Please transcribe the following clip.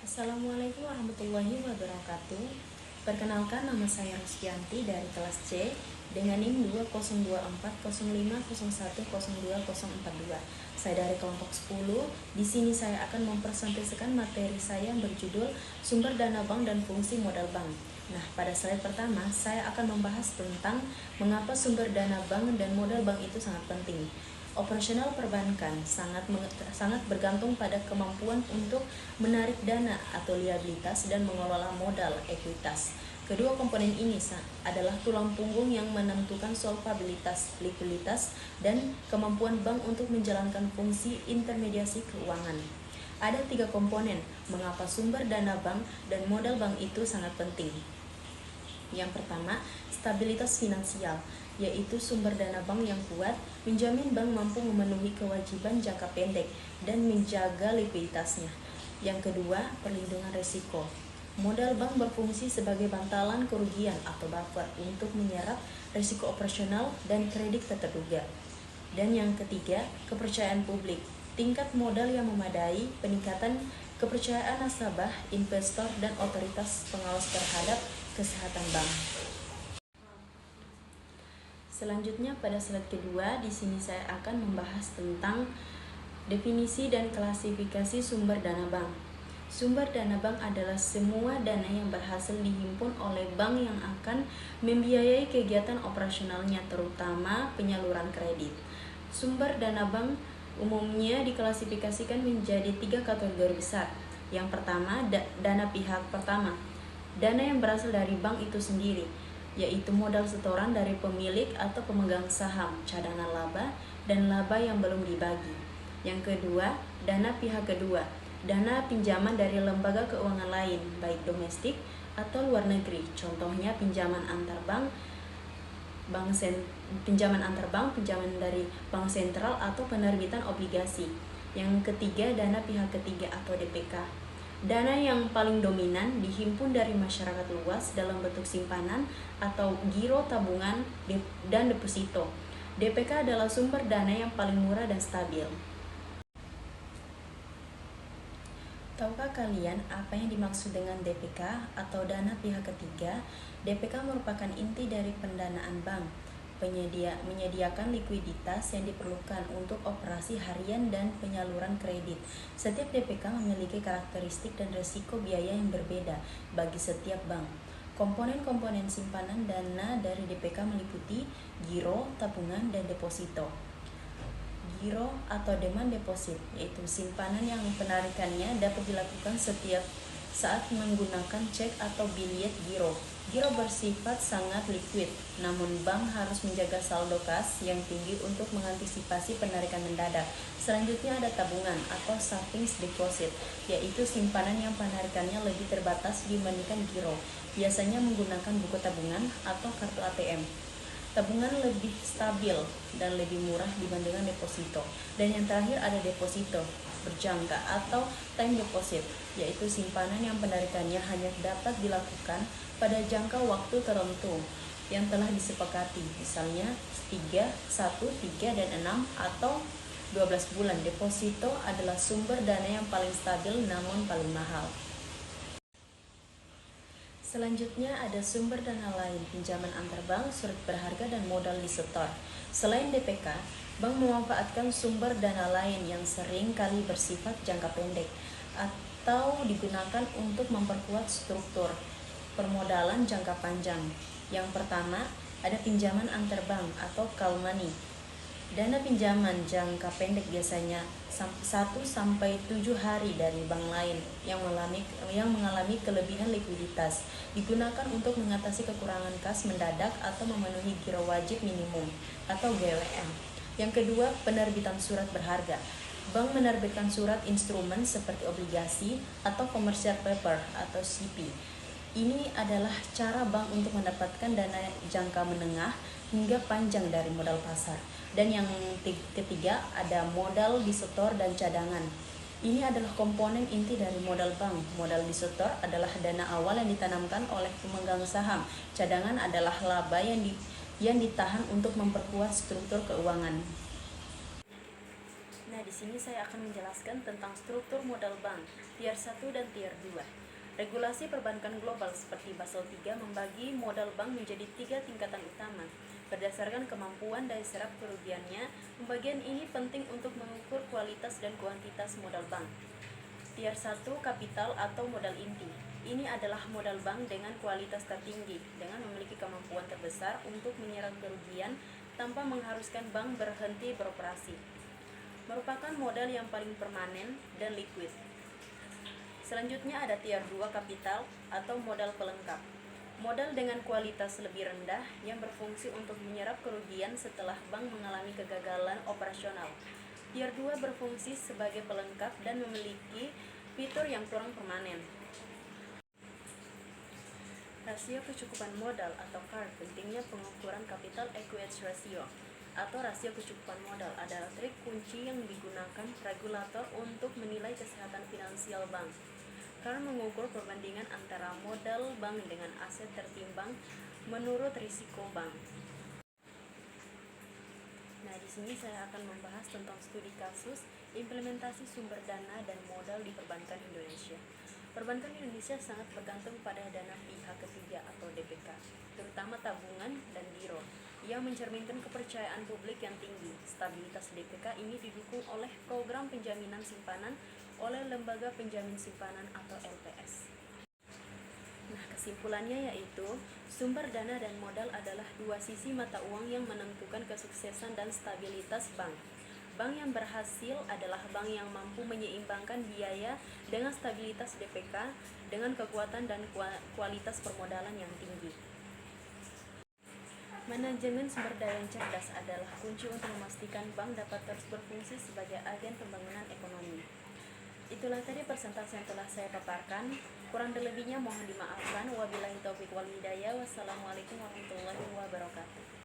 Assalamualaikum warahmatullahi wabarakatuh. Perkenalkan, nama saya Rusdianti dari kelas C dengan NIM 202405010242. Saya dari kelompok 10. Di sini saya akan mempresentasikan materi saya yang berjudul Sumber Dana Bank dan Fungsi Modal Bank. Nah, pada slide pertama saya akan membahas tentang mengapa sumber dana bank dan modal bank itu sangat penting. Operasional perbankan sangat bergantung pada kemampuan untuk menarik dana atau liabilitas dan mengelola modal ekuitas. Kedua komponen ini adalah tulang punggung yang menentukan solvabilitas, likuiditas, dan kemampuan bank untuk menjalankan fungsi intermediasi keuangan. Ada 3 komponen mengapa sumber dana bank dan modal bank itu sangat penting. Yang pertama, stabilitas finansial, yaitu sumber dana bank yang kuat menjamin bank mampu memenuhi kewajiban jangka pendek dan menjaga likuiditasnya. Yang kedua, perlindungan risiko. Modal bank berfungsi sebagai bantalan kerugian atau buffer untuk menyerap risiko operasional dan kredit tak terduga. Dan yang ketiga, kepercayaan publik. Tingkat modal yang memadai, peningkatan kepercayaan nasabah, investor, dan otoritas pengawas terhadap kesehatan bank. Selanjutnya pada slide kedua, di sini saya akan membahas tentang definisi dan klasifikasi sumber dana bank. Sumber dana bank adalah semua dana yang berhasil dihimpun oleh bank yang akan membiayai kegiatan operasionalnya, terutama penyaluran kredit. Sumber dana bank umumnya diklasifikasikan menjadi 3 kategori besar. Yang pertama, dana pihak pertama. Dana yang berasal dari bank itu sendiri, yaitu modal setoran dari pemilik atau pemegang saham, cadangan laba, dan laba yang belum dibagi. Yang kedua, dana pihak kedua. Dana pinjaman dari lembaga keuangan lain, baik domestik atau luar negeri. Contohnya pinjaman antar bank, pinjaman dari bank sentral, atau penerbitan obligasi. Yang ketiga, dana pihak ketiga atau DPK. Dana yang paling dominan dihimpun dari masyarakat luas dalam bentuk simpanan atau giro tabungan dan deposito. DPK adalah sumber dana yang paling murah dan stabil. Tahukah kalian apa yang dimaksud dengan DPK atau dana pihak ketiga? DPK merupakan inti dari pendanaan bank, menyediakan likuiditas yang diperlukan untuk operasi harian dan penyaluran kredit. Setiap DPK memiliki karakteristik dan risiko biaya yang berbeda bagi setiap bank. Komponen-komponen simpanan dana dari DPK meliputi giro, tabungan, dan deposito. Giro atau demand deposit, yaitu simpanan yang penarikannya dapat dilakukan setiap saat menggunakan cek atau biliet giro. Giro bersifat sangat liquid, namun bank harus menjaga saldo kas yang tinggi untuk mengantisipasi penarikan mendadak. Selanjutnya ada tabungan atau savings deposit, yaitu simpanan yang penarikannya lebih terbatas dibandingkan giro, biasanya menggunakan buku tabungan atau kartu ATM. Tabungan lebih stabil dan lebih murah dibandingkan deposito. Dan yang terakhir ada deposito berjangka atau time deposit, yaitu simpanan yang penarikannya hanya dapat dilakukan pada jangka waktu tertentu yang telah disepakati, misalnya 3, 1, 3, dan 6 atau 12 bulan. Deposito adalah sumber dana yang paling stabil namun paling mahal. Selanjutnya ada sumber dana lain, pinjaman antar bank, surat berharga, dan modal disetor. Selain DPK, bank memanfaatkan sumber dana lain yang sering kali bersifat jangka pendek atau digunakan untuk memperkuat struktur permodalan jangka panjang. Yang pertama, ada pinjaman antar bank atau call money. Dana pinjaman jangka pendek biasanya 1-7 hari dari bank lain yang mengalami kelebihan likuiditas, digunakan untuk mengatasi kekurangan kas mendadak atau memenuhi giro wajib minimum atau GWM. Yang kedua, penerbitan surat berharga. Bank menerbitkan surat instrumen seperti obligasi atau commercial paper atau CP. Ini adalah cara bank untuk mendapatkan dana jangka menengah hingga panjang dari modal pasar. Dan yang ketiga ada modal disetor dan cadangan. Ini adalah komponen inti dari modal bank. Modal disetor adalah dana awal yang ditanamkan oleh pemegang saham. Cadangan adalah laba yang ditahan untuk memperkuat struktur keuangan. Nah, Nah, di sini saya akan menjelaskan tentang struktur modal bank, Tier 1 dan Tier 2. Regulasi perbankan global seperti Basel III membagi modal bank menjadi 3 tingkatan utama. Berdasarkan kemampuan daya serap kerugiannya, pembagian ini penting untuk mengukur kualitas dan kuantitas modal bank. Tier 1 kapital atau modal inti. Ini adalah modal bank dengan kualitas tertinggi, dengan memiliki kemampuan terbesar untuk menyerap kerugian tanpa mengharuskan bank berhenti beroperasi. Merupakan modal yang paling permanen dan liquid. Selanjutnya ada Tier 2 kapital atau modal pelengkap. Modal dengan kualitas lebih rendah yang berfungsi untuk menyerap kerugian setelah bank mengalami kegagalan operasional. Tier 2 berfungsi sebagai pelengkap dan memiliki fitur yang kurang permanen. Rasio kecukupan modal atau CAR, pentingnya pengukuran capital equity ratio atau rasio kecukupan modal adalah trik kunci yang digunakan regulator untuk menilai kesehatan finansial bank. CAR mengukur perbandingan antara modal bank dengan aset tertimbang menurut risiko bank. Nah, di sini saya akan membahas tentang studi kasus implementasi sumber dana dan modal di perbankan Indonesia. Perbankan Indonesia sangat bergantung pada dana pihak ketiga atau DPK, terutama tabungan dan giro, yang mencerminkan kepercayaan publik yang tinggi. Stabilitas DPK ini didukung oleh program penjaminan simpanan oleh Lembaga Penjamin Simpanan atau LPS. Nah, kesimpulannya yaitu sumber dana dan modal adalah dua sisi mata uang yang menentukan kesuksesan dan stabilitas bank. Bank yang berhasil adalah bank yang mampu menyeimbangkan biaya dengan stabilitas DPK dengan kekuatan dan kualitas permodalan yang tinggi. Manajemen sumber daya yang cerdas adalah kunci untuk memastikan bank dapat terus berfungsi sebagai agen pembangunan ekonomi. Itulah tadi presentasi yang telah saya paparkan. Kurang lebihnya mohon dimaafkan. Wabillahi taufiq wal hidayah. Wassalamualaikum warahmatullahi wabarakatuh.